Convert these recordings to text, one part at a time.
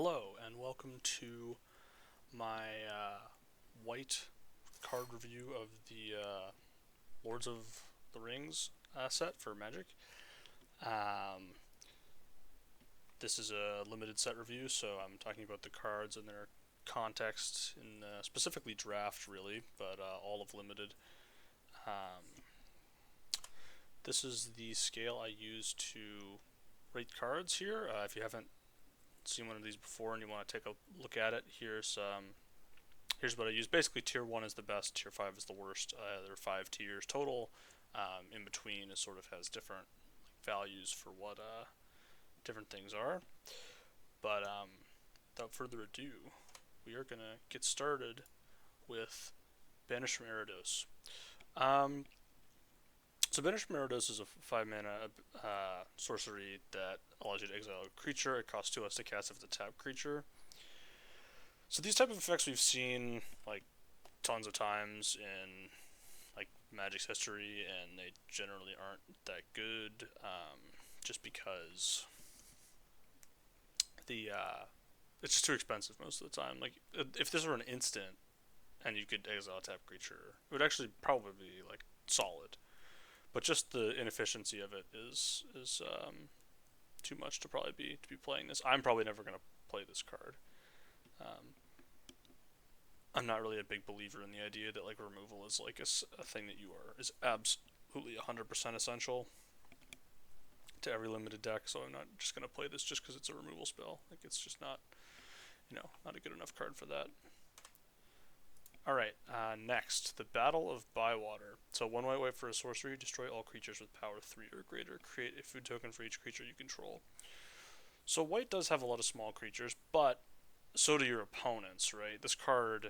Hello, and welcome to my white card review of the Lords of the Rings set for Magic. Um, this is a limited set review, so I'm talking about the cards and their context, in specifically draft, really, but all of limited. Um, this is the scale I use to rate cards here. If you haven't seen one of these before and you want to take a look at it, here's what I use. Basically, tier 1 is the best, tier 5 is the worst. There are 5 tiers total. In between is sort of has different values for what different things are. But without further ado, we are going to get started with Banish from Erados. So Banish from Erados is a 5 mana sorcery that allows you to exile a creature. It costs 2 less to cast if it's a tapped creature. So these type of effects we've seen like tons of times in like Magic's history, and they generally aren't that good, just because the it's just too expensive most of the time. Like if this were an instant and you could exile a tap creature, it would actually probably be like solid. But just the inefficiency of it is too much to probably be playing this. I'm probably never gonna play this card. Um, I'm not really a big believer in the idea that like removal is like a thing that is absolutely 100% essential to every limited deck. So I'm not just gonna play this just because it's a removal spell. Like it's just not, not a good enough card for that. All right, next, the Battle of Bywater. So 1 white for a sorcery, destroy all creatures with power 3 or greater. Create a food token for each creature you control. So white does have a lot of small creatures, but so do your opponents, right? This card,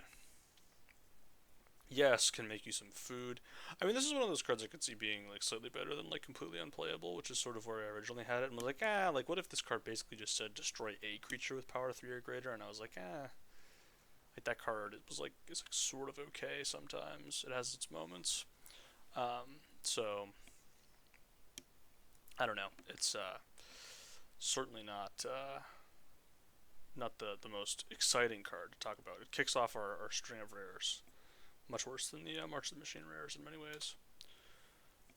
yes, can make you some food. I mean, this is one of those cards I could see being like slightly better than like completely unplayable, which is sort of where I originally had it. And was like, like what if this card basically just said destroy a creature with power 3 or greater? And I was like, like that card it's like sort of okay sometimes. It has its moments. So I don't know. It's certainly not the most exciting card to talk about. It kicks off our string of rares. Much worse than the March of the Machine rares in many ways.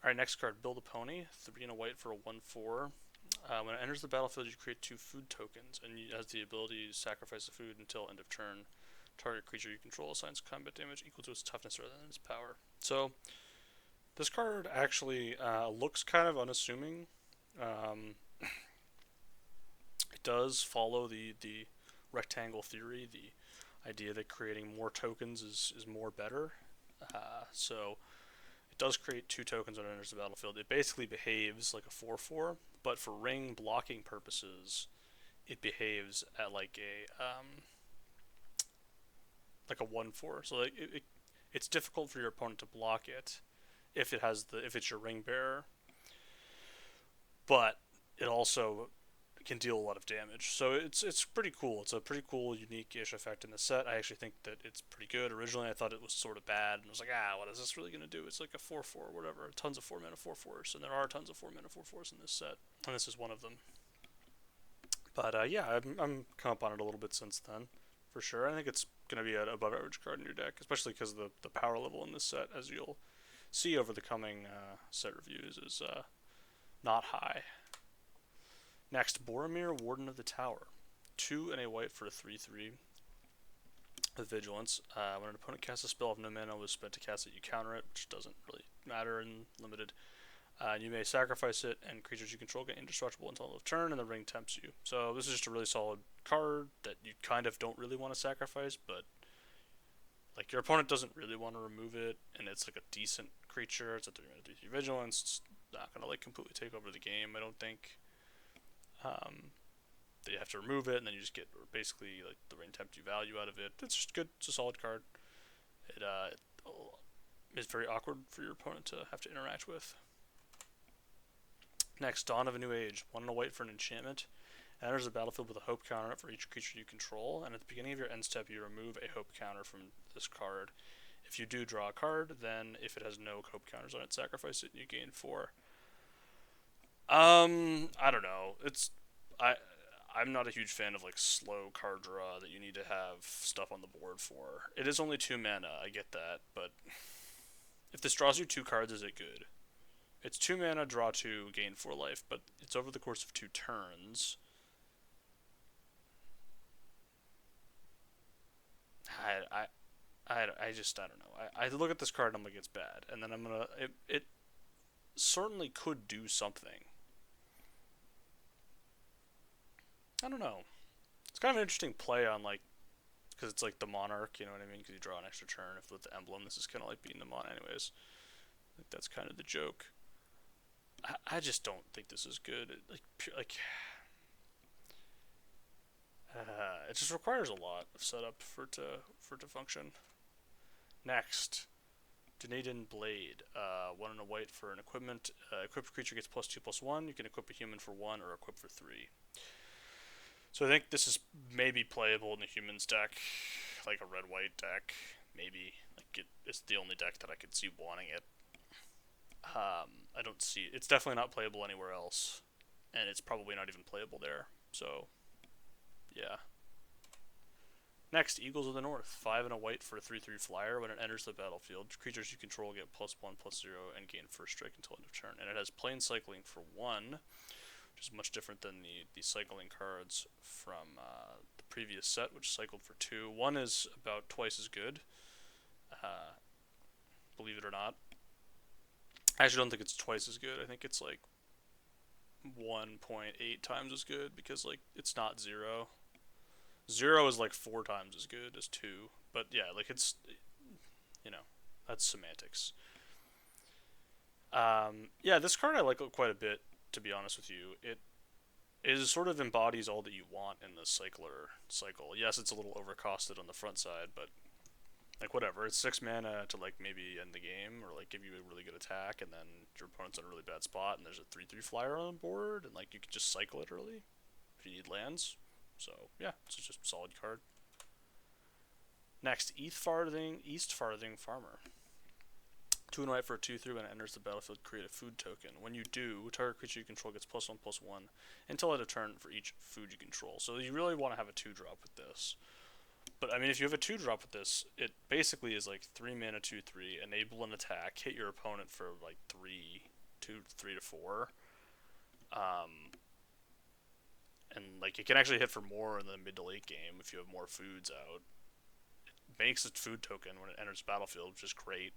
Alright, next card, Build a Pony. 3 and a white for a 1/4. When it enters the battlefield, you create 2 food tokens, and it has the ability to sacrifice the food until end of turn. Target creature you control assigns combat damage equal to its toughness rather than its power. So, this card actually looks kind of unassuming. It does follow the rectangle theory, the idea that creating more tokens is more better. So it does create 2 tokens when it enters the battlefield. It basically behaves like a 4/4, but for ring blocking purposes, it behaves at like a 1/4. So like it's difficult for your opponent to block it if it's your ring bearer, but it also can deal a lot of damage. So it's pretty cool. It's a pretty cool, unique-ish effect in the set. I actually think that it's pretty good. Originally, I thought it was sort of bad, and I was like, what is this really going to do? It's like a 4/4, whatever. Tons of 4 mana 4/4s, and there are tons of 4 mana 4/4s in this set, and this is one of them. But yeah, I'm come up on it a little bit since then, for sure. I think it's going to be an above-average card in your deck, especially because the power level in this set, as you'll see over the coming set reviews, is not high. Next, Boromir, Warden of the Tower. 2 and a white for a 3/3 with Vigilance. When an opponent casts a spell of no mana was spent to cast it, you counter it, which doesn't really matter in limited. You may sacrifice it, and creatures you control get indestructible until end of turn, and the ring tempts you. So this is just a really solid card that you kind of don't really want to sacrifice, but like your opponent doesn't really want to remove it, and it's like a decent creature. It's a 3 mana 3/3 Vigilance. It's not gonna like completely take over the game, I don't think. That you have to remove it, and then you just get basically like the ring tempt you value out of it. It's just good. It's a solid card. It is very awkward for your opponent to have to interact with. Next, Dawn of a New Age. 1 and a white for an enchantment. It enters the battlefield with a hope counter for each creature you control, and at the beginning of your end step, you remove a hope counter from this card. If you do draw a card, then if it has no hope counters on it, sacrifice it and you gain 4. I don't know. I I'm not a huge fan of like slow card draw that you need to have stuff on the board for. It is only 2 mana, I get that, but if this draws you 2 cards, is it good? It's 2 mana, draw 2, gain 4 life, but it's over the course of 2 turns. I, I don't know. I look at this card and I'm like, it's bad, and then it certainly could do something. I don't know. It's kind of an interesting play on like, because it's like the Monarch, you know what I mean? Because you draw an extra turn if with the emblem. This is kind of like being the Mon, anyways. I think that's kind of the joke. I just don't think this is good. It just requires a lot of setup for it to function. Next, Dunedin Blade. 1 and a white for an equipment. Equipped creature gets +2/+1. You can equip a human for 1 or equip for 3. So I think this is maybe playable in the humans deck, like a red-white deck. Maybe it's the only deck that I could see wanting it. I don't see it's definitely not playable anywhere else, and it's probably not even playable there. So, yeah. Next, Eagles of the North. 5 and a white for a 3/3 flyer. When it enters the battlefield, creatures you control get +1/+0 and gain first strike until end of turn. And it has plain cycling for 1, which is much different than the cycling cards from the previous set, which cycled for 2. 1 is about twice as good, believe it or not. I actually don't think it's twice as good. I think it's like 1.8 times as good because like it's not 0. 0 is like 4 times as good as 2. But yeah, like it's, you know, that's semantics. Yeah, this card I like quite a bit, to be honest with you. It is sort of embodies all that you want in the cycler cycle. Yes, it's a little overcosted on the front side, but like whatever. It's 6 mana to like maybe end the game or like give you a really good attack, and then your opponent's in a really bad spot, and there's a 3/3 flyer on the board, and like you can just cycle it early if you need lands. So yeah, it's just a solid card. Next, East Farthing Farmer. 2 and a white for a 2/3. When it enters the battlefield, create a food token. When you do, target creature you control gets +1/+1 until end of turn for each food you control. So you really want to have a 2-drop with this. But I mean, if you have a 2-drop with this, it basically is like 3 mana 2/3, enable an attack, hit your opponent for like 3 to 4. And like it can actually hit for more in the mid to late game if you have more foods out. It makes a food token when it enters the battlefield, which is great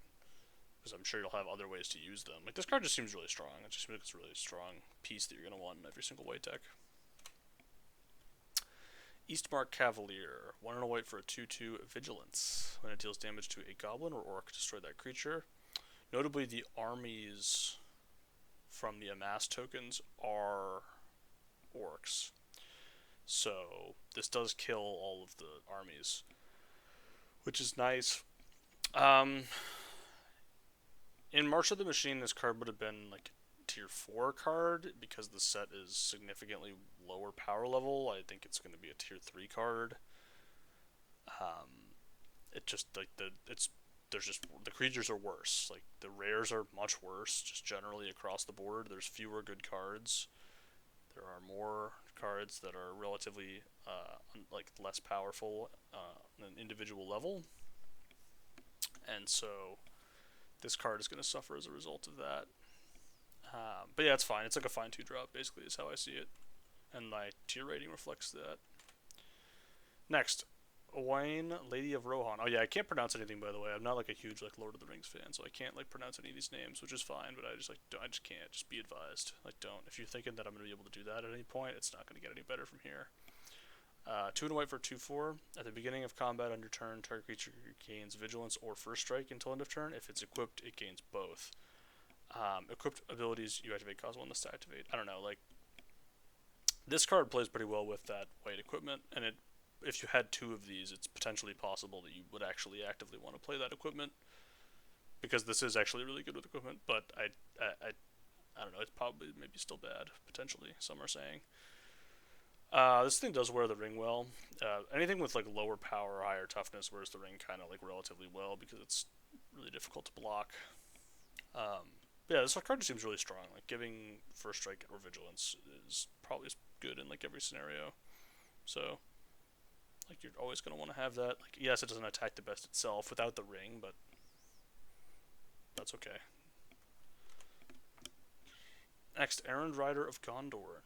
because I'm sure you'll have other ways to use them. Like this card just seems really strong. It just seems like it's a really strong piece that you're gonna want in every single white deck. Eastmark Cavalier. 1 and a white for a 2/2 Vigilance. When it deals damage to a goblin or orc, destroy that creature. Notably, the armies from the amass tokens are orcs. So this does kill all of the armies, which is nice. In March of the Machine, this card would have been like a tier 4 card because the set is significantly lower power level. I think it's going to be a tier 3 card. It just like there's just the creatures are worse. Like the rares are much worse, just generally across the board. There's fewer good cards. There are more cards that are relatively like less powerful on an individual level, and so this card is going to suffer as a result of that. But yeah, it's fine. It's like a fine 2-drop, basically, is how I see it, and my tier rating reflects that. Next, Owain, Lady of Rohan. Oh yeah, I can't pronounce anything, by the way. I'm not like a huge like Lord of the Rings fan, so I can't like pronounce any of these names, which is fine. But I just can't. Just be advised. Like don't. If you're thinking that I'm gonna be able to do that at any point, it's not gonna get any better from here. 2 and a white for 2/4. At the beginning of combat on your turn, target creature gains Vigilance or First Strike until end of turn. If it's equipped, it gains both. Equipped abilities you activate cause 1 less to activate. I don't know. Like this card plays pretty well with that white equipment, and if you had 2 of these, it's potentially possible that you would actually actively want to play that equipment, because this is actually really good with equipment. But I don't know. It's probably maybe still bad potentially. Some are saying. This thing does wear the ring well. Anything with like lower power or higher toughness wears the ring kind of like relatively well because it's really difficult to block. Yeah, this card seems really strong. Like giving First Strike or Vigilance is probably good in like every scenario. So, like, you're always going to want to have that. Like, yes, it doesn't attack the best itself without the ring, but that's okay. Next, Errand Rider of Gondor.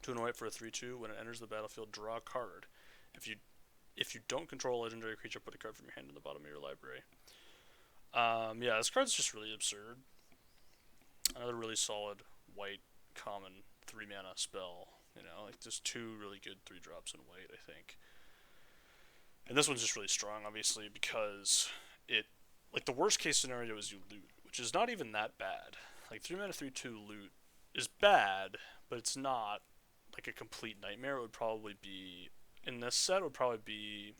2 and a white for a 3/2. When it enters the battlefield, draw a card. If you don't control a legendary creature, put a card from your hand in the bottom of your library. Yeah, this card's just really absurd. Another really solid white common 3 mana spell. You know, like just 2 really good 3-drops in white, I think. And this one's just really strong, obviously, because it, like, the worst case scenario is you loot, which is not even that bad. Like, 3 mana 3/2 loot is bad, but it's not like a complete nightmare. It would probably be, in this set, it would probably be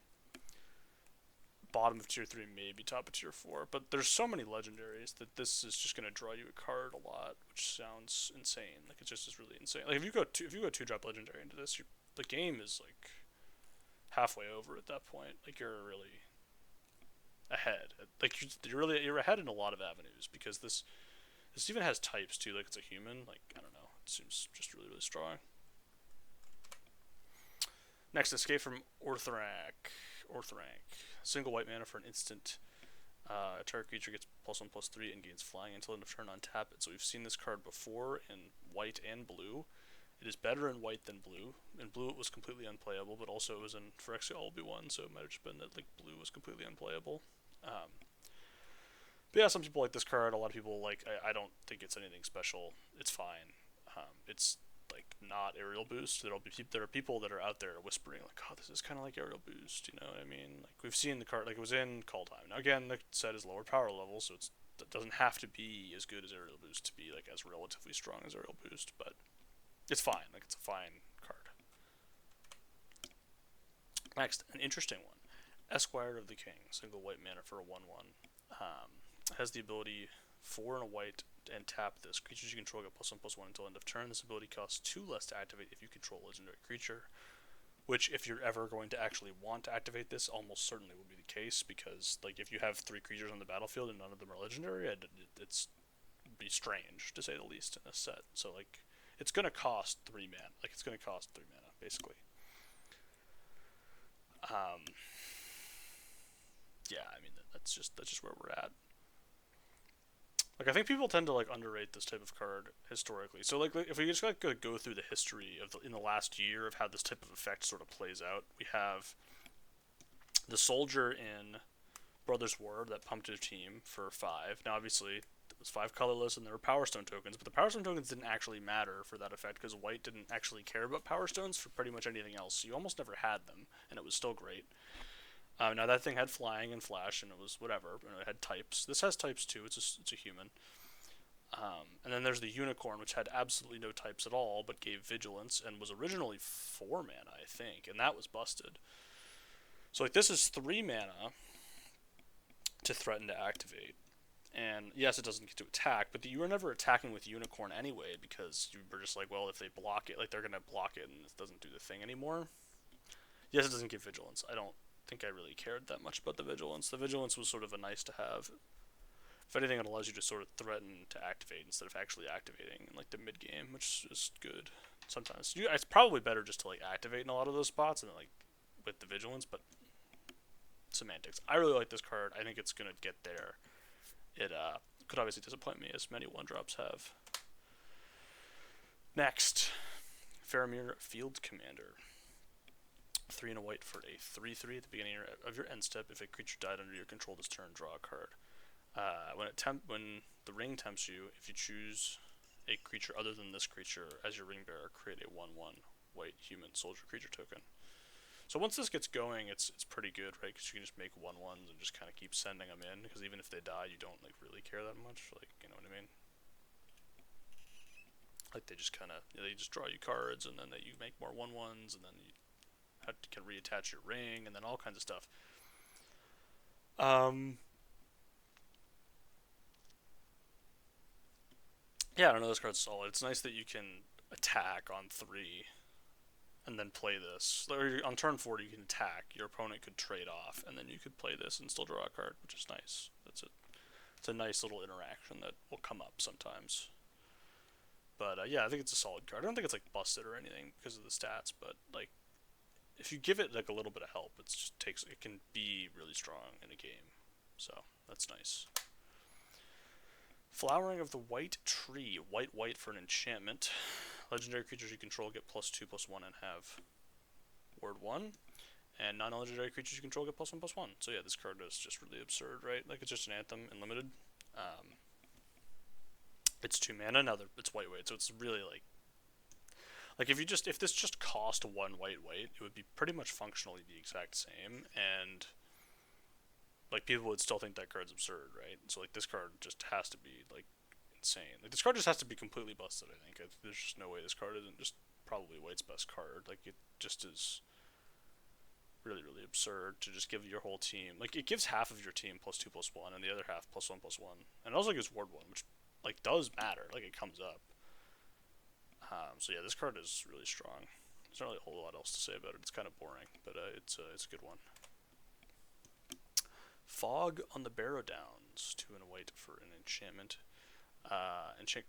bottom of tier 3, maybe top of tier 4. But there's so many legendaries that this is just going to draw you a card a lot, which sounds insane. Like, it just is really insane. Like, if you go 2-drop legendary into this, the game is like halfway over at that point. Like, you're really ahead. Like, you're ahead in a lot of avenues, because this even has types too. Like, it's a human. Like, I don't know. It seems just really, really strong. Next, Escape from Orthanc. Single white mana for an instant. A target creature gets +1/+3 and gains flying until end of turn. Untap it. So we've seen this card before in white and blue. It is better in white than blue. In blue, it was completely unplayable, but also it was in Phyrexia All Be One, so it might have just been that, like, blue was completely unplayable. But yeah, some people like this card. A lot of people like. I don't think it's anything special. It's fine. It's like not aerial boost. There are people that are out there whispering like, "Oh, this is kind of like aerial boost." You know what I mean? Like, we've seen the card. Like, it was in Call Time. Now again, the set is lower power level, so it doesn't have to be as good as aerial boost to be like as relatively strong as aerial boost, but it's fine. Like, it's a fine card. Next, an interesting one. Esquire of the King. Single white mana for a 1/1. Has the ability 4 and a white and tap this. Creatures you control get +1/+1 until end of turn. This ability costs 2 less to activate if you control a legendary creature. Which, if you're ever going to actually want to activate this, almost certainly will be the case, because, like, if you have 3 creatures on the battlefield and none of them are legendary, it's be strange, to say the least, in this set. So, like, it's going to cost 3 mana. Like, it's going to cost 3 mana, basically. Yeah, I mean, that's just where we're at. Like, I think people tend to, like, underrate this type of card historically. So, like, if we just, like, go through the history of in the last year of how this type of effect sort of plays out, we have the soldier in Brothers War that pumped a team for 5. Now, obviously, it was 5 colorless and there were Power Stone tokens, but the Power Stone tokens didn't actually matter for that effect, because white didn't actually care about Power Stones for pretty much anything else. So you almost never had them, and it was still great. Now, that thing had flying and flash, and it was whatever. It had types. This has types too. It's a human. And then there's the unicorn, which had absolutely no types at all, but gave vigilance, and was originally 4 mana, I think, and that was busted. So, like, this is 3 mana to threaten to activate. And yes, it doesn't get to attack, but you were never attacking with unicorn anyway, because you were just like, well, if they block it, like, they're gonna block it, and it doesn't do the thing anymore. Yes, it doesn't give vigilance. I don't think I really cared that much about the vigilance. The vigilance was sort of a nice to have. If anything, it allows you to sort of threaten to activate instead of actually activating in, like, the mid game, which is good sometimes. It's probably better just to, like, activate in a lot of those spots and then, like, with the vigilance, but semantics. I really like this card. I think it's gonna get there. It could obviously disappoint me, as many 1-drops have. Next, Faramir Field Commander. 3 and a white for a 3/3 at the beginning of your end step. If a creature died under your control this turn, draw a card. When the ring tempts you, if you choose a creature other than this creature as your ring bearer, create a 1/1 white human soldier creature token. So once this gets going, it's pretty good, right? Because you can just make 1/1s and just kind of keep sending them in. Because even if they die, you don't, like, really care that much. Like, you know what I mean? Like, they just draw you cards, and then you make more 1/1s, and then you can reattach your ring, and then all kinds of stuff. Yeah, I don't know, this card's solid. It's nice that you can attack on 3 and then play this. Or on turn 4, you can attack. Your opponent could trade off, and then you could play this and still draw a card, which is nice. It's a nice little interaction that will come up sometimes. But yeah, I think it's a solid card. I don't think it's like busted or anything because of the stats, but like if you give it like a little bit of help, it can be really strong in a game. So that's nice. Flowering of the White Tree, white for an enchantment. Legendary creatures you control get +2/+1 and have word 1. And non-legendary creatures you control get +1/+1. So yeah, this card is just really absurd, right? Like it's just an Anthem in limited. It's 2 mana. Now it's white, so it's really like if this just cost 1 white, it would be pretty much functionally the exact same, and like people would still think that card's absurd, right? So like this card just has to be like insane. Like this card just has to be completely busted. I think there's just no way this card isn't just probably white's best card. Like it just is really absurd to just give your whole team, like it gives half of your team +2/+1 and the other half +1/+1, and it also gives ward 1, which like does matter. Like it comes up. So yeah, this card is really strong. There's not really a whole lot else to say about it. It's kind of boring, but it's a good one. Fog on the Barrow Downs, 2 and a white for an enchantment. Enchanted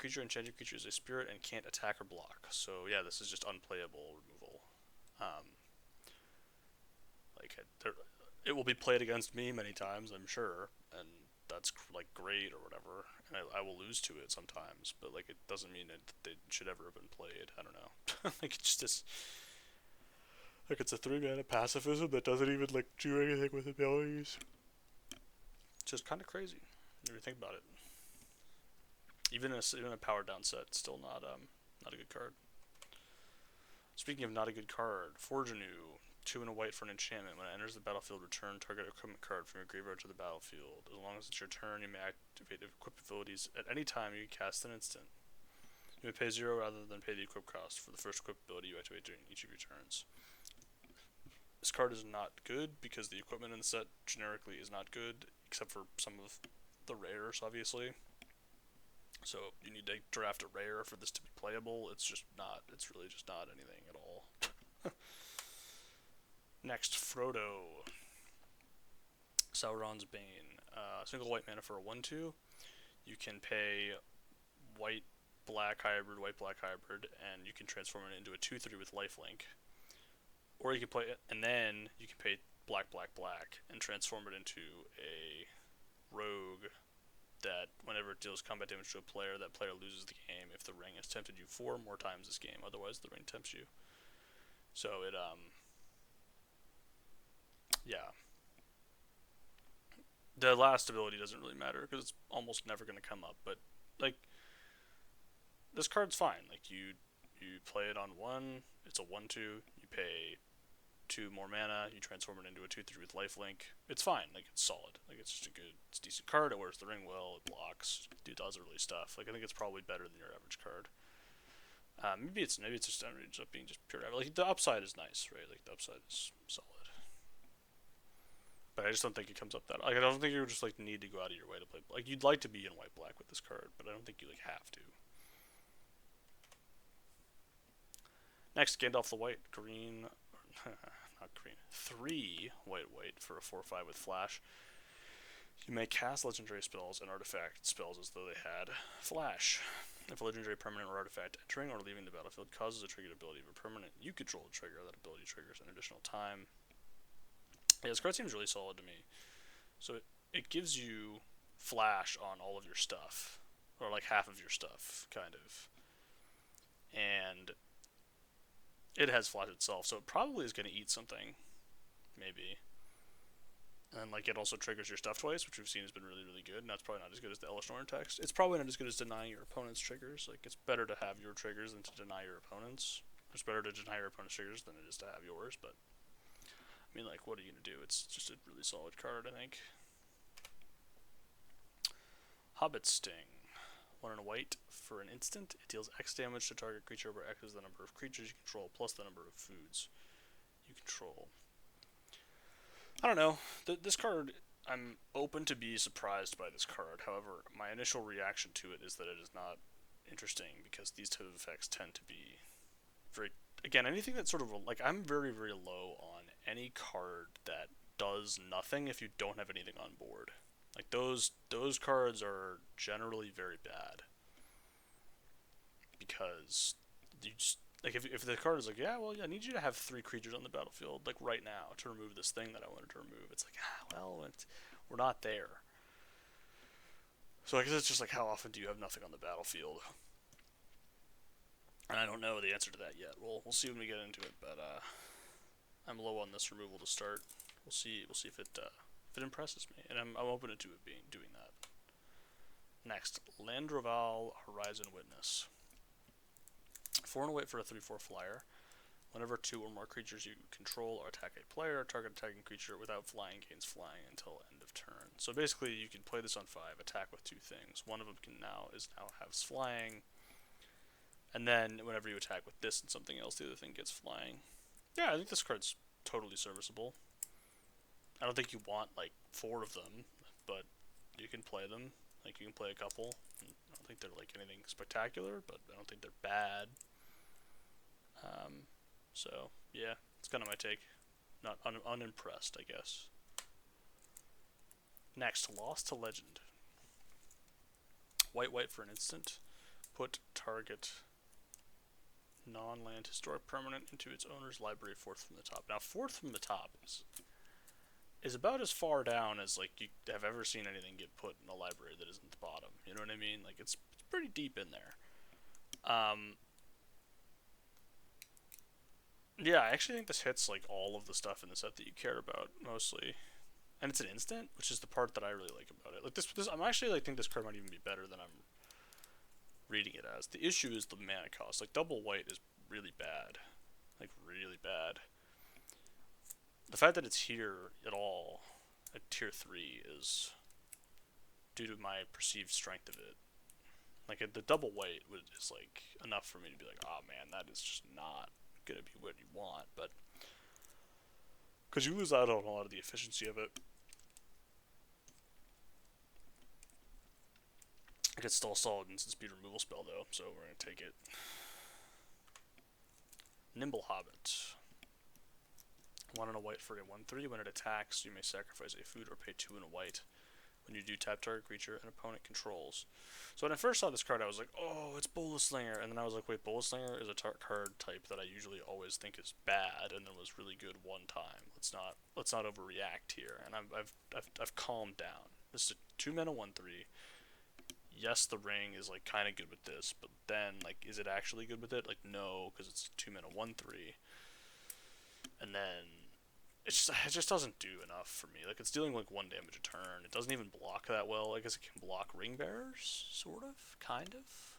creature is a spirit and can't attack or block. So yeah, this is just unplayable removal. Like it will be played against me many times, I'm sure, and that's like great or whatever, and I will lose to it sometimes, but like it doesn't mean that they should ever have been played. I don't know. Like it's just like it's a 3 mana pacifism that doesn't even like do anything with abilities. It's just kind of crazy if you think about it. Even a powered down set, still not a good card. Speaking of not a good card, Forge Anew, 2 and a white for an enchantment. When it enters the battlefield, return target equipment card from your graveyard to the battlefield. As long as it's your turn, you may activate equip abilities at any time you cast an instant. You may pay 0 rather than pay the equip cost for the first equip ability you activate during each of your turns. This card is not good because the equipment in the set generically is not good, except for some of the rares, obviously. So you need to draft a rare for this to be playable. It's really just not anything at all. Next, Frodo. Sauron's Bane. Single white mana for a 1/2. You can pay white-black hybrid, and you can transform it into a 2/3 with lifelink. Or you can play it, and then you can pay black, and transform it into a rogue that whenever it deals combat damage to a player, that player loses the game if the ring has tempted you 4 more times this game. Otherwise, the ring tempts you. So it, yeah. The last ability doesn't really matter because it's almost never going to come up. But like, this card's fine. Like you play it on 1. It's a 1/2. You pay 2 more mana. You transform it into a 2/3 with lifelink. It's fine. Like it's solid. Like it's just it's a decent card. It wears the ring well. It blocks. It does early stuff. Like I think it's probably better than your average card. Maybe it's just ends up being just pure average. Like the upside is nice, right? Like the upside is solid. But I just don't think it comes up that. Like I don't think you just like need to go out of your way to play. Like you'd like to be in white-black with this card, but I don't think you like have to. Next, Gandalf the White, green, not green, 3 white for a 4/5 with flash. You may cast legendary spells and artifact spells as though they had flash. If a legendary permanent or artifact entering or leaving the battlefield causes a triggered ability of a permanent you control to trigger, that ability triggers an additional time. Yeah, this card seems really solid to me. So it gives you flash on all of your stuff, or like half of your stuff, kind of. And it has flash itself, so it probably is going to eat something, maybe. And like it also triggers your stuff twice, which we've seen has been really good, and that's probably not as good as the Elesh Norn text. It's probably not as good as denying your opponent's triggers. Like it's better to have your triggers than to deny your opponent's. It's better to deny your opponent's triggers than it is to have yours, but I mean, like, what are you gonna do? It's just a really solid card, I think. Hobbit Sting. 1 and a white for an instant. It deals X damage to target creature where X is the number of creatures you control plus the number of foods you control. I don't know. This card, I'm open to be surprised by this card. However, my initial reaction to it is that it is not interesting because these type of effects tend to be very... Again, anything that's sort of... Like, I'm very low on any card that does nothing if you don't have anything on board. Like, those cards are generally very bad. because you just like if the card is like, yeah, well, I need you to have 3 creatures on the battlefield like right now to remove this thing that I wanted to remove. It's like, well, we're not there. So I guess it's just like, how often do you have nothing on the battlefield? And I don't know the answer to that yet. We'll see when we get into it. But I'm low on this removal to start. We'll see if it impresses me, and I'm open to it doing that. Next, Landroval Horizon Witness. 4 and a wait for a 3/4 flyer. Whenever 2 or more creatures you control or attack a player, target attacking creature without flying gains flying until end of turn. So basically, you can play this on 5, attack with 2 things. One of them now has flying, and then whenever you attack with this and something else, the other thing gets flying. Yeah, I think this card's totally serviceable. I don't think you want like 4 of them, but you can play them. Like you can play a couple. I don't think they're like anything spectacular, but I don't think they're bad. So yeah, it's kind of my take. Not unimpressed, I guess. Next, Lost to Legend. White for an instant. Put target non-land historic permanent into its owner's library 4th from the top. Now 4th from the top is about as far down as like you have ever seen anything get put in a library that isn't the bottom. You know what I mean? Like it's pretty deep in there. Yeah, I actually think this hits like all of the stuff in the set that you care about mostly, and it's an instant, which is the part that I really like about it. Like this I'm actually like think this card might even be better than I'm reading it as. The issue is the mana cost. Like double white is really bad, like really bad. The fact that it's here at all at tier 3 is due to my perceived strength of it. Like the double white is like enough for me to be like, oh man, that is just not gonna be what you want, but because you lose out on a lot of the efficiency of it. It's still a solid instant speed removal spell though, so we're gonna take it. Nimble Hobbit. 1 and a white for a 1/3. When it attacks, you may sacrifice a food or pay 2 and a white. When you do, tap target creature an opponent controls. So when I first saw this card, I was like, oh, it's Bolaslinger. And then I was like, wait, Bolaslinger is a card type that I usually always think is bad and then was really good one time. Let's not overreact here. And I've calmed down. This is a 2 mana 1/3. Yes, the ring is like kind of good with this, but then like, is it actually good with it? Like, no, because it's 2 mana 1/3. And then it just doesn't do enough for me. Like, it's dealing like 1 damage a turn. It doesn't even block that well. I guess it can block ring bearers, sort of, kind of.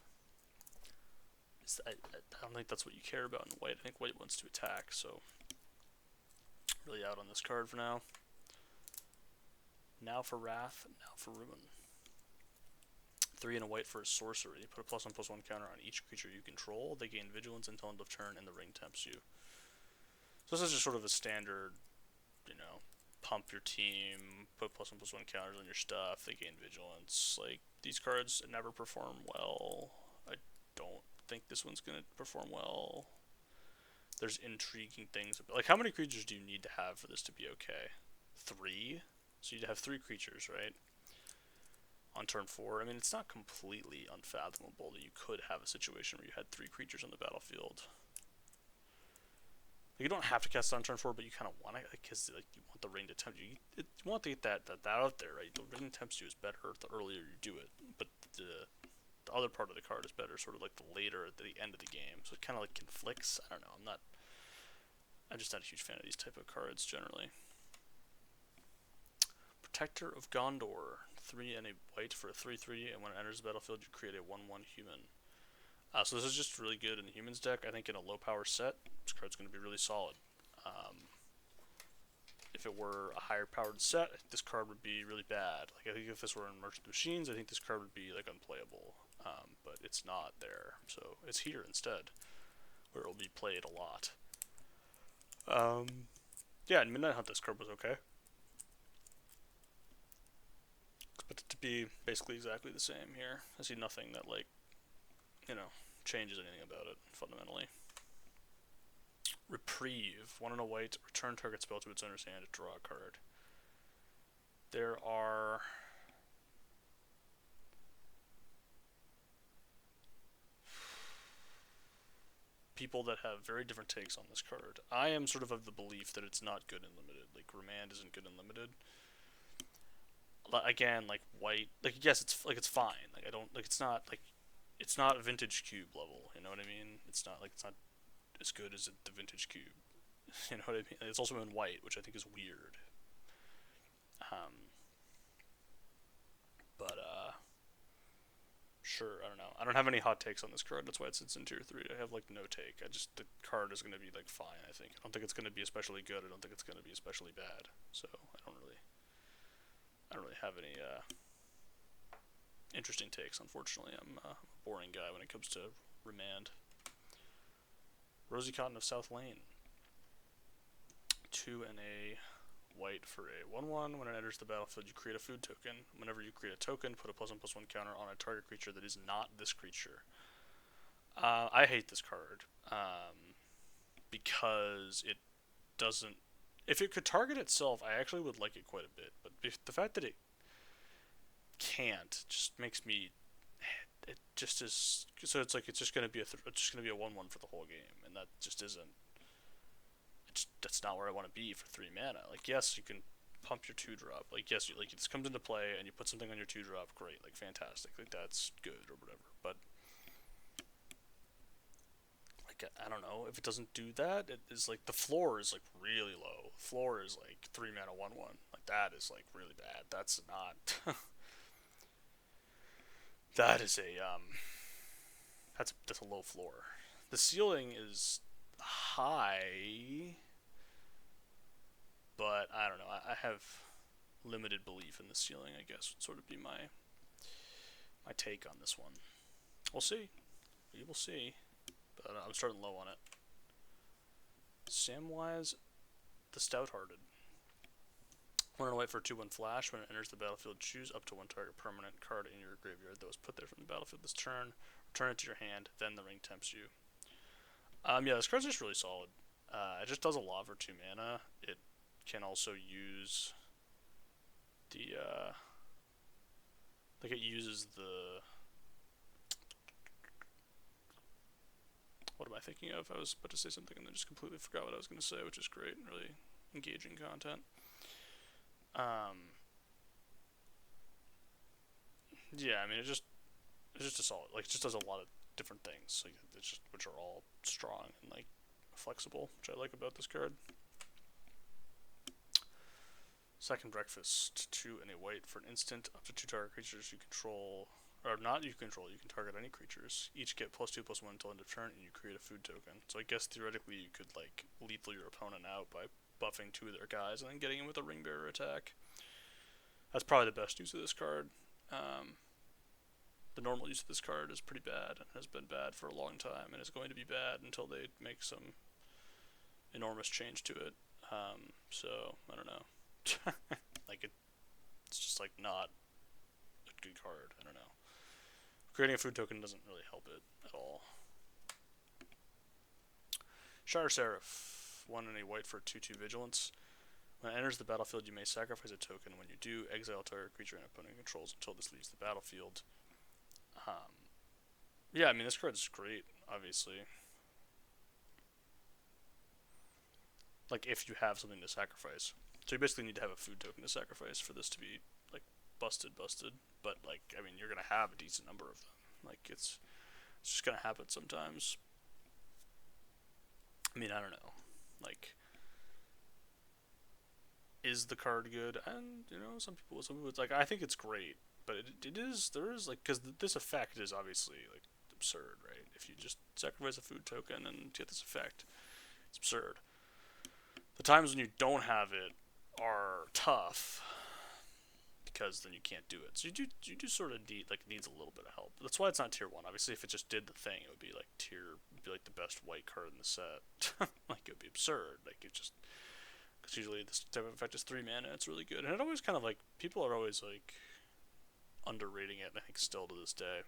I don't think that's what you care about in white. I think white wants to attack, so really out on this card for now. Now for Wrath, now for Ruin. 3 and a white for a sorcery. Put a +1/+1 counter on each creature you control. They gain vigilance until end of turn, and the ring tempts you. So this is just sort of a standard, you know, pump your team, put +1/+1 counters on your stuff, they gain vigilance. Like, these cards never perform well. I don't think this one's going to perform well. There's intriguing things. Like, how many creatures do you need to have for this to be okay? 3? So you'd have 3 creatures, right? On turn 4. I mean, it's not completely unfathomable that you could have a situation where you had 3 creatures on the battlefield. You don't have to cast it on turn 4, but you kind of want to, because like, you want the ring to tempt you. You want to get that out there, right? The ring tempts you is better the earlier you do it, but the other part of the card is better, sort of like the later at the end of the game. So it kind of like conflicts. I don't know. I'm just not a huge fan of these type of cards generally. Protector of Gondor. 3 and a white for a 3/3, and when it enters the battlefield, you create a 1/1 human. So this is just really good in the humans deck. I think in a low power set, this card's going to be really solid. If it were a higher powered set, this card would be really bad. Like, I think if this were in Merchant Machines, I think this card would be like unplayable. But it's not there, so it's here instead, where it will be played a lot. Yeah, in Midnight Hunt, this card was okay. But to be basically exactly the same here, I see nothing that, like, you know, changes anything about it, fundamentally. Reprieve. 1 and a white, return target spell to its owner's hand to draw a card. There are... people that have very different takes on this card. I am sort of the belief that it's not good in limited. Like Remand isn't good in limited. Again, like white, like yes, it's fine. Like I don't like it's not vintage cube level. You know what I mean? It's not as good as the vintage cube. You know what I mean? It's also in white, which I think is weird. Um, but sure, I don't know. I don't have any hot takes on this card. That's why it sits in tier 3. I have like no take. I just the card is gonna be like fine. I think. I don't think it's gonna be especially good. I don't think it's gonna be especially bad. So I don't really have any interesting takes. Unfortunately, I'm a boring guy when it comes to Remand. Rosie Cotton of South Lane. 2 and a white for a 1/1. When it enters the battlefield, you create a food token. Whenever you create a token, put a +1/+1 counter on a target creature that is not this creature. I hate this card because it doesn't. If it could target itself, I actually would like it quite a bit. But the fact that it can't just makes me. It just is. So it's like it's just gonna be it's just gonna be a 1/1 for the whole game, and that just isn't. That's not where I want to be for 3 mana. Like, yes, you can pump your 2-drop. Like, yes, like this comes into play and you put something on your 2-drop. Great, like fantastic. Like that's good or whatever. But like I don't know if it doesn't do that. It is like the floor is like really low. The floor is like 3 mana 1/1. Like that is like really bad. That's not. that is a that's a low floor. The ceiling is high, but I don't know. I have limited belief in the ceiling, I guess, would sort of be my take on this one. We'll see. We will see. But I'm starting low on it. Samwise the Stout-Hearted. 1 and a white for a 2/1 flash. When it enters the battlefield, choose up to 1 target permanent card in your graveyard that was put there from the battlefield this turn. Return it to your hand, then the ring tempts you. Yeah, this card's just really solid. It just does a lot for 2 mana. It can also use the like it uses the what am I thinking of? I was about to say something and then just completely forgot what I was going to say, which is great. Really engaging content. Yeah, I mean it's just a solid. Like it just does a lot of different things. Like it's just which are all strong and like flexible, which I like about this card. Second Breakfast, 2 and a white for an instant. Up to 2 target creatures you control, or not you control, you can target any creatures. Each get +2/+1 until end of turn, and you create a food token. So I guess theoretically you could like lethal your opponent out by buffing 2 of their guys and then getting him with a ring bearer attack. That's probably the best use of this card. The normal use of this card is pretty bad and has been bad for a long time, and is going to be bad until they make some enormous change to it. So I don't know. like it's just like not a good card. I don't know. Creating a food token doesn't really help it at all. Shire Seraph, 1 and a white for 2/2 vigilance. When it enters the battlefield, you may sacrifice a token. When you do, exile target creature an opponent controls until this leaves the battlefield. Yeah, I mean this card is great, obviously. Like if you have something to sacrifice. So you basically need to have a food token to sacrifice for this to be like busted. But like I mean you're gonna have a decent number of them. Like it's just gonna happen sometimes. I mean I don't know. Like is the card good? And you know some people it's like I think it's great, but it is there is like because this effect is obviously like absurd, right? If you just sacrifice a food token and get this effect, it's absurd. The times when you don't have it are tough because then you can't do it. So you do sort of need like needs a little bit of help. That's why it's not tier 1. Obviously, if it just did the thing, it would be like the best white card in the set. Like it would be absurd. Like it just because usually this type of effect is 3 mana. It's really good, and it always kind of like people are always like underrating it. I think still to this day.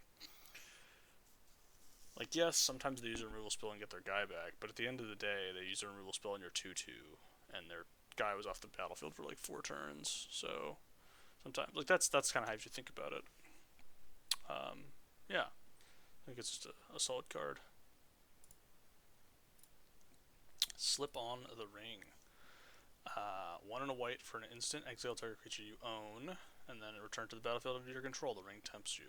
Like yes, sometimes they use a removal spell and get their guy back, but at the end of the day, they use a removal spell on your 2/2, and their guy was off the battlefield for like 4 turns. So sometimes like that's kind of how you should think about it. Yeah, I think it's just a solid card. Slip on the ring. 1 and a white for an instant. Exile target creature you own, and then return to the battlefield under your control. The ring tempts you.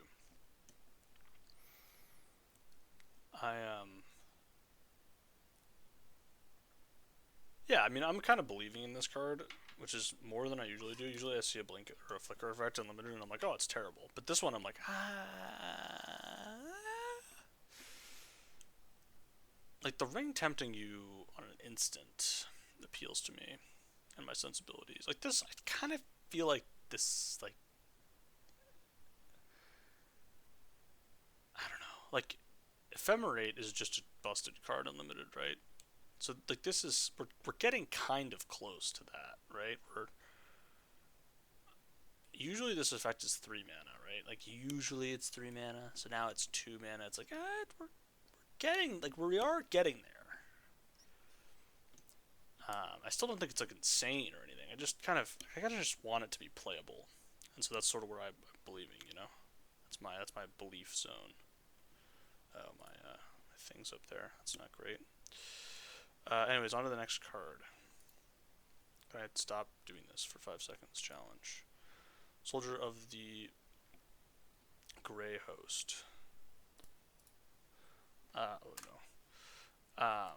Yeah, I mean, I'm kind of believing in this card, which is more than I usually do. Usually I see a blink or a flicker effect unlimited, and I'm like, oh, it's terrible. But this one, I'm like, like the ring tempting you on an instant appeals to me and my sensibilities. Like this, I kind of feel like this, like, I don't know, like Ephemerate is just a busted card unlimited, right? So like this is we're getting kind of close to that, right? We're usually this effect is 3 mana, right? Like usually it's 3 mana, so now it's 2 mana. It's like we're getting like we are getting there. I still don't think it's like insane or anything. I gotta just want it to be playable, and so that's sort of where I'm believing. You know, that's my belief zone. Oh my thing's up there. That's not great. Anyways, on to the next card. Can I stop doing this for 5 seconds? Challenge. Soldier of the Grey Host. Oh no.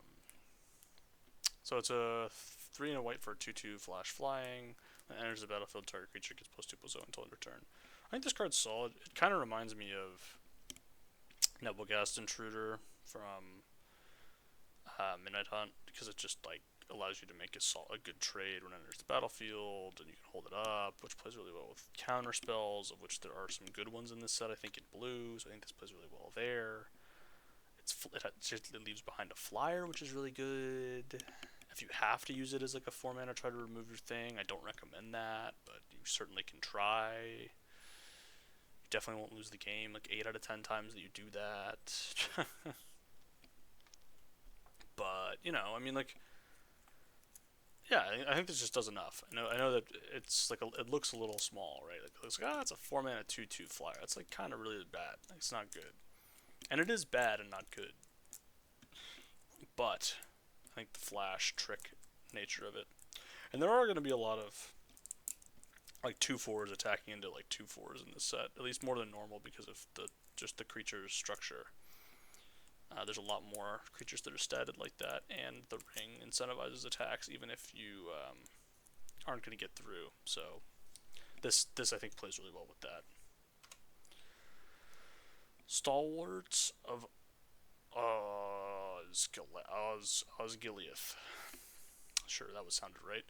So it's a 3 and a white for a 2/2 flash flying. When it enters the battlefield, target creature gets +2/+0 until end of turn. I think this card's solid. It kind of reminds me of Nebelgast Intruder from Midnight Hunt, because it just like allows you to make a good trade when it enters the battlefield, and you can hold it up, which plays really well with counter spells, of which there are some good ones in this set. I think in blue, so I think this plays really well there. It leaves behind a flyer, which is really good. If you have to use it as like a 4 mana, try to remove your thing. I don't recommend that, but you certainly can try. You definitely won't lose the game like 8 out of 10 times that you do that. But you know, I mean, like, yeah, I think this just does enough. I know that it's like it looks a little small, right? Like it looks like it's a 4 mana 2/2 flyer. It's like kind of really bad. Like, it's not good, and it is bad and not good. But I think the flash trick nature of it, and there are going to be a lot of like 2/4s attacking into like 2/4s in this set, at least more than normal because of the creature's structure. There's a lot more creatures that are statted like that, and the ring incentivizes attacks even if you aren't going to get through. So this I think plays really well with that. Stalwarts of Osgiliath. Sure, that was sounded right.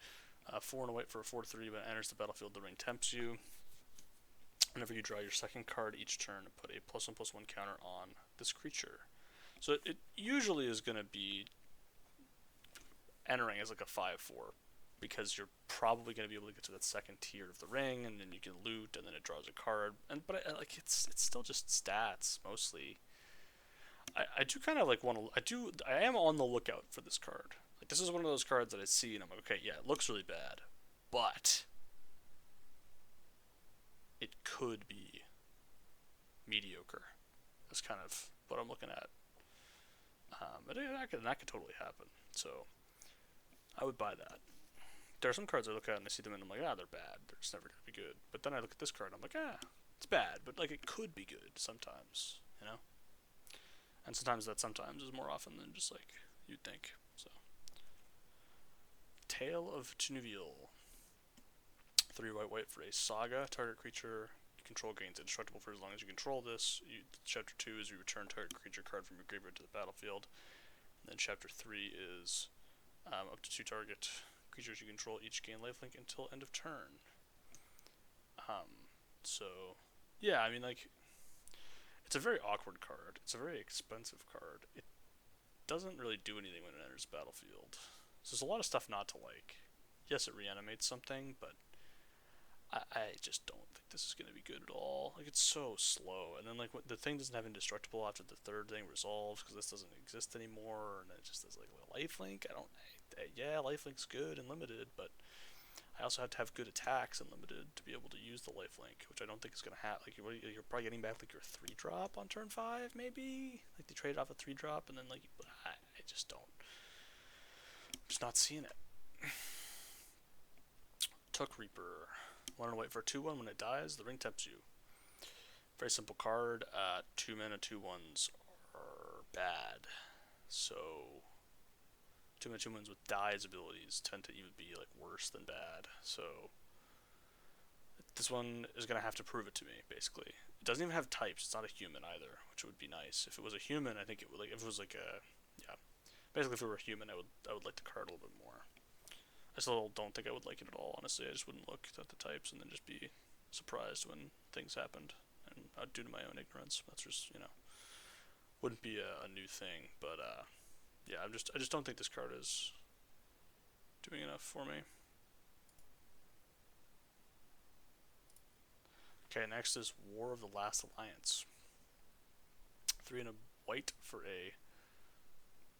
4 and a white for a 4/3. When it enters the battlefield, the ring tempts you. Whenever you draw your second card each turn, put a +1/+1 counter on this creature. So it usually is going to be entering as like a 5/4, because you're probably going to be able to get to that second tier of the ring, and then you can loot, and then it draws a card. But like it's still just stats mostly. I do kind of like want to. I am on the lookout for this card. Like this is one of those cards that I see and I'm like, okay, yeah, it looks really bad, but it could be mediocre. That's kind of what I'm looking at. But that could totally happen. So I would buy that. There are some cards I look at and I see them and I'm like, they're bad. They're just never gonna be good. But then I look at this card and I'm like, it's bad, but like it could be good sometimes, you know. And sometimes is more often than just like you'd think. So, Tale of Tuniville. 3 white for a saga. Target creature you control gains indestructible for as long as you control this. Chapter 2 is you return target creature card from your graveyard to the battlefield. And then Chapter 3 is up to 2 target creatures you control each gain lifelink until end of turn. So, yeah, I mean, like, it's a very awkward card. It's a very expensive card. It doesn't really do anything when it enters the battlefield. So there's a lot of stuff not to like. Yes, it reanimates something, but I just don't think this is going to be good at all. Like, it's so slow. And then, like, the thing doesn't have indestructible after the third thing resolves because this doesn't exist anymore. And it just has, like, a lifelink. Yeah, lifelink's good and limited, but I also have to have good attacks and limited to be able to use the lifelink, which I don't think is going to happen. Like, you're probably getting back, like, your 3-drop on turn 5, maybe? Like, they traded off a 3-drop, and then, like, I just don't. Just not seeing it. Tuck Reaper. 1 and white for a 2/1. When it dies, the ring tempts you. Very simple card. 2 mana 2/1s are bad. So 2 mana 2/1s with dies abilities tend to even be like worse than bad. So this one is gonna have to prove it to me. Basically, it doesn't even have types. It's not a human either, which would be nice. If it was a human, I think it would like. If it was like a yeah, basically if it were a human, I would like the card a little bit more. I still don't think I would like it at all. Honestly, I just wouldn't look at the types and then just be surprised when things happened, and due to my own ignorance. That's just wouldn't be a new thing. But yeah, I just don't think this card is doing enough for me. Okay, next is War of the Last Alliance. 3 and a white for a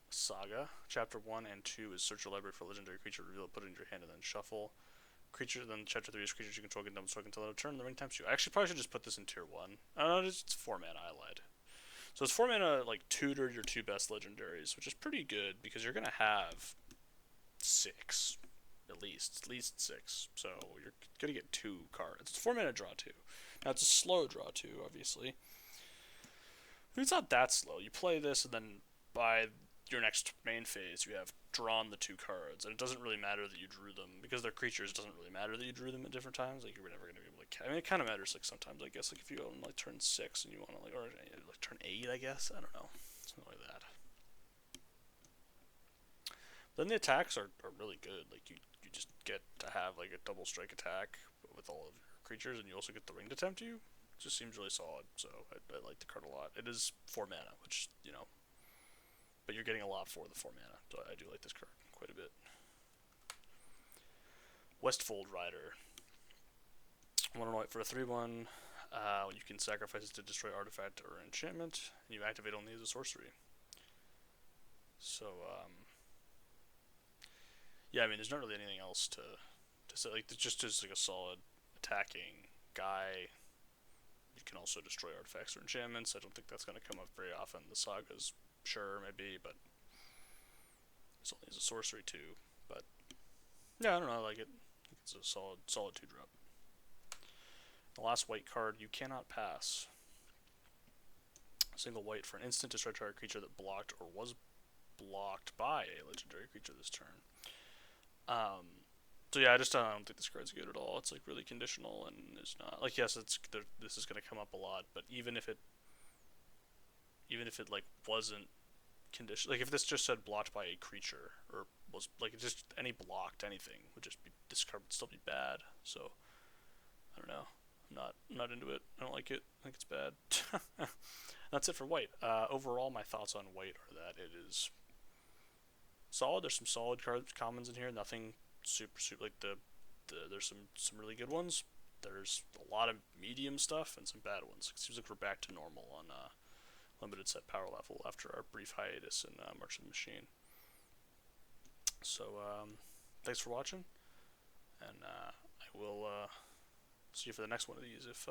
saga. Chapter 1 and 2 is search your library for a legendary creature, reveal it, put it in your hand, and then shuffle. Creature, then chapter 3 is creatures you control get them so until end of turn, the ring tempts you. I actually probably should just put this in tier 1. It's 4 mana, I lied. So it's 4 mana, like, tutor your 2 best legendaries, which is pretty good because you're gonna have 6. At least 6. So you're gonna get 2 cards. It's 4 mana draw 2. Now it's a slow draw 2, obviously. It's not that slow. You play this, and then by your next main phase, you have drawn the 2 cards, and it doesn't really matter that you drew them because they're creatures. It doesn't really matter that you drew them at different times. Like you're never gonna be able to. I mean, it kind of matters like sometimes. I guess like if you go on like turn 6 and you want to like or like turn 8, I guess I don't know, something like that. Then the attacks are really good. Like you just get to have like a double strike attack with all of your creatures, and you also get the ring to tempt you. It just seems really solid. So I like the card a lot. It is 4 mana, which but you're getting a lot for the 4 mana, so I do like this card quite a bit. Westfold Rider. 1 and white for a 3/1. You can sacrifice it to destroy artifact or enchantment, and you activate only as a sorcery. So, yeah, I mean, there's not really anything else to say. Like, it's just like a solid attacking guy. You can also destroy artifacts or enchantments. I don't think that's going to come up very often. The sagas, sure, maybe, but it's only as a sorcery too. But yeah, I don't know. I like it. I think it's a solid 2-drop. The last white card, you cannot pass. Single white for an instant, destroy target creature that blocked or was blocked by a legendary creature this turn. So yeah, I don't think this card's good at all. It's like really conditional and it's not like yes, this is gonna come up a lot, but even if it like wasn't condition, like if this just said blocked by a creature or was like just any blocked anything would just be this card would still be bad. So I don't know. I'm not into it. I don't like it. I think it's bad. That's it for white. Overall, my thoughts on white are that it is solid. There's some solid commons in here. Nothing super like there's some really good ones. There's a lot of medium stuff and some bad ones. It seems like we're back to normal on limited set power level after our brief hiatus in March of the Machine. So thanks for watching, and I will see you for the next one of these if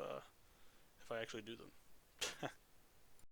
I actually do them.